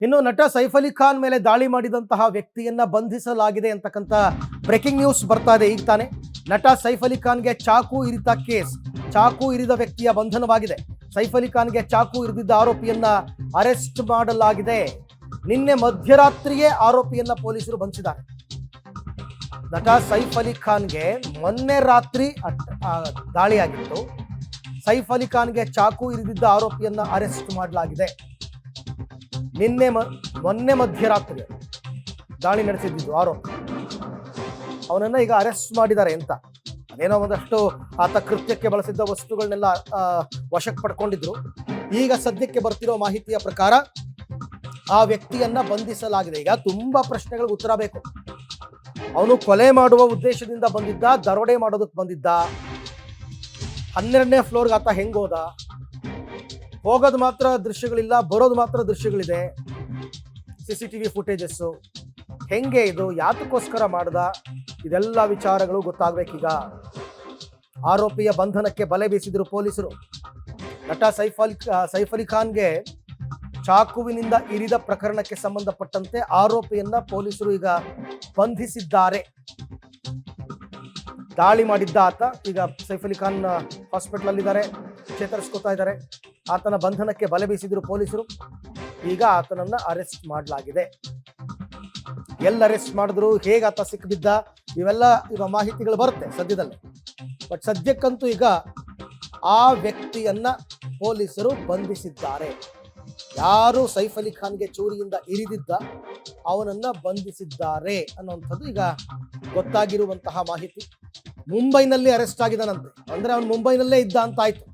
ಇನ್ನು ನಟ ಸೈಫ್ ಅಲಿ ಖಾನ್ ಮೇಲೆ ದಾಳಿ ಮಾಡಿದಂತಹ ವ್ಯಕ್ತಿಯನ್ನ ಬಂಧಿಸಲಾಗಿದೆ ಅಂತಕ್ಕಂಥ ಬ್ರೇಕಿಂಗ್ ನ್ಯೂಸ್ ಬರ್ತಾ ಇದೆ ಈಗ ತಾನೆ. ನಟ ಸೈಫ್ ಅಲಿ ಖಾನ್ಗೆ ಚಾಕು ಇರಿತ ಕೇಸ್, ಚಾಕು ಇರಿದ ವ್ಯಕ್ತಿಯ ಬಂಧನವಾಗಿದೆ. ಸೈಫ್ ಅಲಿ ಖಾನ್ಗೆ ಚಾಕು ಇರಿದಿದ್ದ ಆರೋಪಿಯನ್ನ ಅರೆಸ್ಟ್ ಮಾಡಲಾಗಿದೆ. ನಿನ್ನೆ ಮಧ್ಯರಾತ್ರಿಯೇ ಆರೋಪಿಯನ್ನ ಪೊಲೀಸರು ಬಂಧಿಸಿದ್ದಾರೆ. ನಟ ಸೈಫ್ ಅಲಿ ಖಾನ್ಗೆ ಮೊನ್ನೆ ರಾತ್ರಿ ದಾಳಿಯಾಗಿತ್ತು. ಸೈಫ್ ಅಲಿ ಖಾನ್ಗೆ ಚಾಕು ಇರಿದಿದ್ದ ಆರೋಪಿಯನ್ನ ಅರೆಸ್ಟ್ ಮಾಡಲಾಗಿದೆ. ಮೊನ್ನೆ ಮಧ್ಯರಾತ್ರಿ ದಾಳಿ ನಡೆಸಿದ್ದು ಆರೋಪಿ, ಅವನನ್ನ ಈಗ ಅರೆಸ್ಟ್ ಮಾಡಿದ್ದಾರೆ ಅಂತ. ಅದೇನೋ ಒಂದಷ್ಟು ಆತ ಕೃತ್ಯಕ್ಕೆ ಬಳಸಿದ್ದ ವಸ್ತುಗಳನ್ನೆಲ್ಲ ವಶಕ್ಕೆ ಪಡ್ಕೊಂಡಿದ್ರು. ಈಗ ಸದ್ಯಕ್ಕೆ ಬರ್ತಿರೋ ಮಾಹಿತಿಯ ಪ್ರಕಾರ ಆ ವ್ಯಕ್ತಿಯನ್ನ ಬಂಧಿಸಲಾಗಿದೆ. ಈಗ ತುಂಬಾ ಪ್ರಶ್ನೆಗಳಿಗೆ ಉತ್ತರ ಬೇಕು. ಅವನು ಕೊಲೆ ಮಾಡುವ ಉದ್ದೇಶದಿಂದ ಬಂದಿದ್ದ, ದರೋಡೆ ಮಾಡೋದಕ್ಕೆ ಬಂದಿದ್ದ, 12ನೇ ಫ್ಲೋರ್ಗೆ ಆತ ಹೆಂಗೋದ, ಹೋಗೋದು ಮಾತ್ರ ದೃಶ್ಯಗಳಿಲ್ಲ, ಬರೋದು ಮಾತ್ರ ದೃಶ್ಯಗಳಿದೆ, CCTV ಫುಟೇಜಸ್ಸು ಹೆಂಗೆ, ಇದು ಯಾತಕ್ಕೋಸ್ಕರ ಮಾಡ್ದ, ಇದೆಲ್ಲ ವಿಚಾರಗಳು ಗೊತ್ತಾಗಬೇಕೀಗ. ಆರೋಪಿಯ ಬಂಧನಕ್ಕೆ ಬಲೆ ಬೀಸಿದ್ರು ಪೊಲೀಸರು. ನಟ ಸೈಫ್ ಅಲಿ ಖಾನ್ಗೆ ಚಾಕುವಿನಿಂದ ಇರಿದ ಪ್ರಕರಣಕ್ಕೆ ಸಂಬಂಧಪಟ್ಟಂತೆ ಆರೋಪಿಯನ್ನ ಪೊಲೀಸರು ಈಗ ಬಂಧಿಸಿದ್ದಾರೆ. ದಾಳಿ ಮಾಡಿದ್ದ ಆತ ಈಗ ಸೈಫ್ ಅಲಿ ಖಾನ್ ಹಾಸ್ಪಿಟಲ್ ಅಲ್ಲಿದ್ದಾರೆ, ಚೇತರಿಸ್ಕೊತಾ ಇದ್ದಾರೆ. ಆತನ ಬಂಧನಕ್ಕೆ ಬಲೆ ಬೀಸಿದ್ರು ಪೊಲೀಸರು. ಈಗ ಆತನನ್ನ ಅರೆಸ್ಟ್ ಮಾಡಲಾಗಿದೆ. ಎಲ್ಲ ಅರೆಸ್ಟ್ ಮಾಡಿದ್ರು, ಹೇಗೆ ಆತ ಸಿಕ್ಕಿಬಿದ್ದ, ಇವೆಲ್ಲ ಮಾಹಿತಿಗಳು ಬರುತ್ತೆ ಸದ್ಯದಲ್ಲೇ. ಬಟ್ ಸದ್ಯಕ್ಕಂತೂ ಈಗ ಆ ವ್ಯಕ್ತಿಯನ್ನ ಪೊಲೀಸರು ಬಂಧಿಸಿದ್ದಾರೆ. ಯಾರು ಸೈಫ್ ಅಲಿ ಖಾನ್ಗೆ ಚೂರಿಯಿಂದ ಇರಿದಿದ್ದ ಅವನನ್ನ ಬಂಧಿಸಿದ್ದಾರೆ ಅನ್ನುವಂಥದ್ದು ಈಗ ಗೊತ್ತಾಗಿರುವಂತಹ ಮಾಹಿತಿ. ಮುಂಬೈನಲ್ಲಿ ಅರೆಸ್ಟ್ ಆಗಿದ್ದಾನಂತೆ, ಅಂದ್ರೆ ಅವನು ಮುಂಬೈನಲ್ಲೇ ಇದ್ದ ಅಂತ ಆಯ್ತು.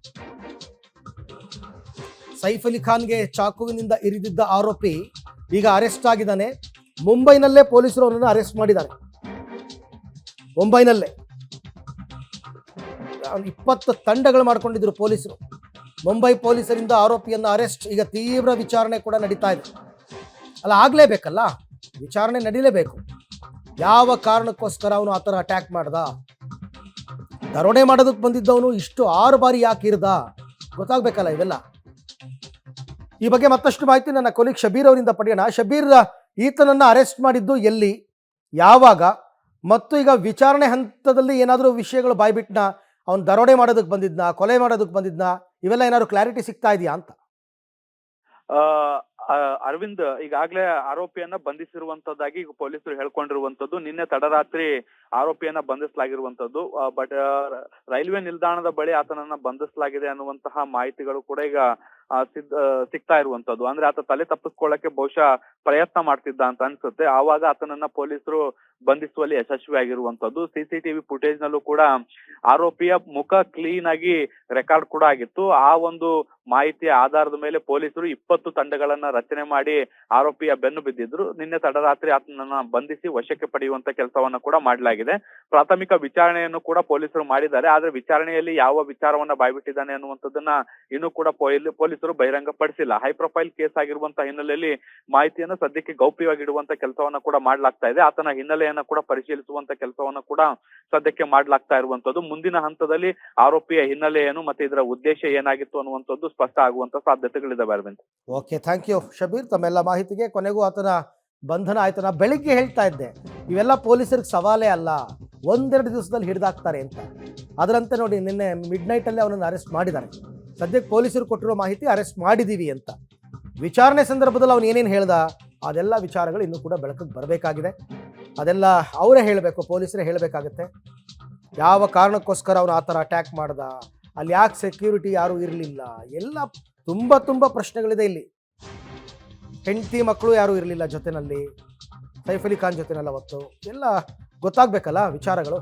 ಸೈಫ್ ಅಲಿ ಖಾನ್ಗೆ ಚಾಕುವಿನಿಂದ ಇರಿದಿದ್ದ ಆರೋಪಿ ಈಗ ಅರೆಸ್ಟ್ ಆಗಿದ್ದಾನೆ. ಮುಂಬೈನಲ್ಲೇ ಪೊಲೀಸರು ಅವನನ್ನು ಅರೆಸ್ಟ್ ಮಾಡಿದ್ದಾರೆ. ಮುಂಬೈನಲ್ಲೇ 20 ತಂಡಗಳು ಮಾಡ್ಕೊಂಡಿದ್ರು ಪೊಲೀಸರು. ಮುಂಬೈ ಪೊಲೀಸರಿಂದ ಆರೋಪಿಯನ್ನ ಅರೆಸ್ಟ್. ಈಗ ತೀವ್ರ ವಿಚಾರಣೆ ಕೂಡ ನಡೀತಾ ಇದೆ. ಅಲ್ಲ, ಆಗ್ಲೇಬೇಕಲ್ಲ, ವಿಚಾರಣೆ ನಡೀಲೇಬೇಕು. ಯಾವ ಕಾರಣಕ್ಕೋಸ್ಕರ ಅವನು ಆ ಥರ ಅಟ್ಯಾಕ್ ಮಾಡ್ದ, ದರೋಡೆ ಮಾಡೋದಕ್ಕೆ ಬಂದಿದ್ದವನು ಇಷ್ಟು 6 ಬಾರಿ ಯಾಕೆ ಇರ್ದ, ಗೊತ್ತಾಗ್ಬೇಕಲ್ಲ ಇವೆಲ್ಲ. ಈ ಬಗ್ಗೆ ಮತ್ತಷ್ಟು ಮಾಹಿತಿ ನನ್ನ ಕೊಲೀಗ್ ಶಬೀರ್ ಅವರಿಂದ ಪಡೆಯೋಣ. ಶಬೀರ್, ಈತನನ್ನ ಅರೆಸ್ಟ್ ಮಾಡಿದ್ದು ಎಲ್ಲಿ, ಯಾವಾಗ, ಮತ್ತು ಈಗ ವಿಚಾರಣೆ ಹಂತದಲ್ಲಿ ಏನಾದರೂ ವಿಷಯಗಳು ಬಾಯ್ಬಿಟ್ನ, ಅವನು ದರೋಡೆ ಮಾಡೋದಕ್ಕೆ ಬಂದಿದ್ನ, ಕೊಲೆ ಮಾಡೋದಕ್ಕೆ ಬಂದಿದ್ನ, ಇವೆಲ್ಲ ಏನಾದ್ರು ಕ್ಲಾರಿಟಿ ಸಿಗ್ತಾ ಇದೆಯಾ ಅಂತ? ಅರವಿಂದ್, ಈಗಾಗಲೇ ಆರೋಪಿಯನ್ನ ಬಂಧಿಸಿರುವಂತದ್ದಾಗಿ ಈಗ ಪೊಲೀಸರು ಹೇಳ್ಕೊಂಡಿರುವಂತದ್ದು. ನಿನ್ನೆ ತಡರಾತ್ರಿ ಆರೋಪಿಯನ್ನ ಬಂಧಿಸಲಾಗಿರುವಂತದ್ದು. ಬಟ್ ರೈಲ್ವೆ ನಿಲ್ದಾಣದ ಬಳಿ ಆತನನ್ನ ಬಂಧಿಸಲಾಗಿದೆ ಅನ್ನುವಂತಹ ಮಾಹಿತಿಗಳು ಕೂಡ ಈಗ ಸಿಗ್ತಾ ಇರುವಂತದ್ದು. ಅಂದ್ರೆ ಆತ ತಲೆ ತಪ್ಪಿಸ್ಕೊಳ್ಳಕ್ಕೆ ಬಹುಶಃ ಪ್ರಯತ್ನ ಮಾಡ್ತಿದ್ದ ಅಂತ ಅನ್ಸುತ್ತೆ. ಆವಾಗ ಆತನನ್ನ ಪೊಲೀಸರು ಬಂಧಿಸುವಲ್ಲಿ ಯಶಸ್ವಿ ಆಗಿರುವಂತದ್ದು. CCTV ಫುಟೇಜ್ ನಲ್ಲೂ ಕೂಡ ಆರೋಪಿಯ ಮುಖ ಕ್ಲೀನ್ ಆಗಿ ರೆಕಾರ್ಡ್ ಕೂಡ ಆಗಿತ್ತು. ಆ ಒಂದು ಮಾಹಿತಿಯ ಆಧಾರದ ಮೇಲೆ ಪೊಲೀಸರು 20 ತಂಡಗಳನ್ನ ರಚನೆ ಮಾಡಿ ಆರೋಪಿಯ ಬೆನ್ನು ಬಿದ್ದಿದ್ರು. ನಿನ್ನೆ ತಡರಾತ್ರಿ ಆತನನ್ನ ಬಂಧಿಸಿ ವಶಕ್ಕೆ ಪಡೆಯುವಂತ ಕೆಲಸವನ್ನ ಕೂಡ ಮಾಡಲಾಗಿದೆ. ಪ್ರಾಥಮಿಕ ವಿಚಾರಣೆಯನ್ನು ಕೂಡ ಪೊಲೀಸರು ಮಾಡಿದ್ದಾರೆ. ಆದ್ರೆ ವಿಚಾರಣೆಯಲ್ಲಿ ಯಾವ ವಿಚಾರವನ್ನ ಬಾಯ್ಬಿಟ್ಟಿದ್ದಾನೆ ಅನ್ನುವಂಥದ್ದನ್ನ ಇನ್ನೂ ಕೂಡ ಪೊಲೀಸರು ಬಹಿರಂಗ ಪಡಿಸಿಲ್ಲ. ಹೈ ಪ್ರೊಫೈಲ್ ಕೇಸ್ ಆಗಿರುವಂತಹ ಹಿನ್ನೆಲೆಯಲ್ಲಿ ಮಾಹಿತಿಯನ್ನು ಸದ್ಯಕ್ಕೆ ಗೌಪ್ಯವಾಗಿಡುವಂತ ಕೆಲಸವನ್ನ ಕೂಡ ಮಾಡ್ಲಾಗ್ತಾ ಇದೆ. ಆತನ ಹಿನ್ನೆಲೆಯನ್ನ ಕೂಡ ಪರಿಶೀಲಿಸುವಂತ ಕೆಲಸವನ್ನ ಕೂಡ ಸದ್ಯಕ್ಕೆ ಮಾಡ್ಲಾಗ್ತಾ ಇರುವಂತದ್ದು. ಮುಂದಿನ ಹಂತದಲ್ಲಿ ಆರೋಪಿಯ ಹಿನ್ನೆಲೆ ಏನು ಮತ್ತೆ ಇದರ ಉದ್ದೇಶ ಏನಾಗಿತ್ತು ಅನ್ನುವಂಥದ್ದು ಸ್ಪಷ್ಟ ಆಗುವಂತ ಸಾಧ್ಯತೆಗಳಿದಾವೆ. Arvind, okay, thank you Shabbir ತಮ್ಮೆಲ್ಲ ಮಾಹಿತಿಗೆ. ಕೊನೆಗೂ ಆತನ ಬಂಧನ ಆಯ್ತು. ನಾ ಬೆಳಿಗ್ಗೆ ಹೇಳ್ತಾ ಇದ್ದೆ, ಇವೆಲ್ಲ ಪೊಲೀಸರಿಗೆ ಸವಾಲೇ ಅಲ್ಲ, 1-2 ದಿವಸದಲ್ಲಿ ಹಿಡಿದಾಕ್ತಾರೆ ಅಂತ. ಅದರಂತೆ ನೋಡಿ, ನಿನ್ನೆ ಮಿಡ್ ನೈಟಲ್ಲೇ ಅವನನ್ನು ಅರೆಸ್ಟ್ ಮಾಡಿದ್ದಾರೆ. ಸದ್ಯಕ್ಕೆ ಪೊಲೀಸರು ಕೊಟ್ಟಿರೋ ಮಾಹಿತಿ ಅರೆಸ್ಟ್ ಮಾಡಿದ್ದೀವಿ ಅಂತ. ವಿಚಾರಣೆ ಸಂದರ್ಭದಲ್ಲಿ ಅವನು ಏನೇನು ಹೇಳ್ದ, ಅದೆಲ್ಲ ವಿಚಾರಗಳು ಇನ್ನೂ ಕೂಡ ಬೆಳಕಿಗೆ ಬರಬೇಕಾಗಿದೆ. ಅದೆಲ್ಲ ಅವರೇ ಹೇಳಬೇಕು, ಪೊಲೀಸರೇ ಹೇಳಬೇಕಾಗತ್ತೆ. ಯಾವ ಕಾರಣಕ್ಕೋಸ್ಕರ ಅವನು ಆ ಥರ ಅಟ್ಯಾಕ್ ಮಾಡ್ದ, ಅಲ್ಲಿ ಯಾಕೆ ಸೆಕ್ಯೂರಿಟಿ ಯಾರೂ ಇರಲಿಲ್ಲ, ಎಲ್ಲ ತುಂಬ ಪ್ರಶ್ನೆಗಳಿದೆ ಇಲ್ಲಿ. ಹೆಂಡತಿ ಮಕ್ಕಳು ಯಾರೂ ಇರಲಿಲ್ಲ ಜೊತೆನಲ್ಲಿ, ಸೈಫ್ ಅಲಿ ಖಾನ್ ಜೊತೆನೆಲ್ಲ ಅವತ್ತು, ಎಲ್ಲ ಗೊತ್ತಾಗಬೇಕಲ್ಲ ವಿಚಾರಗಳು.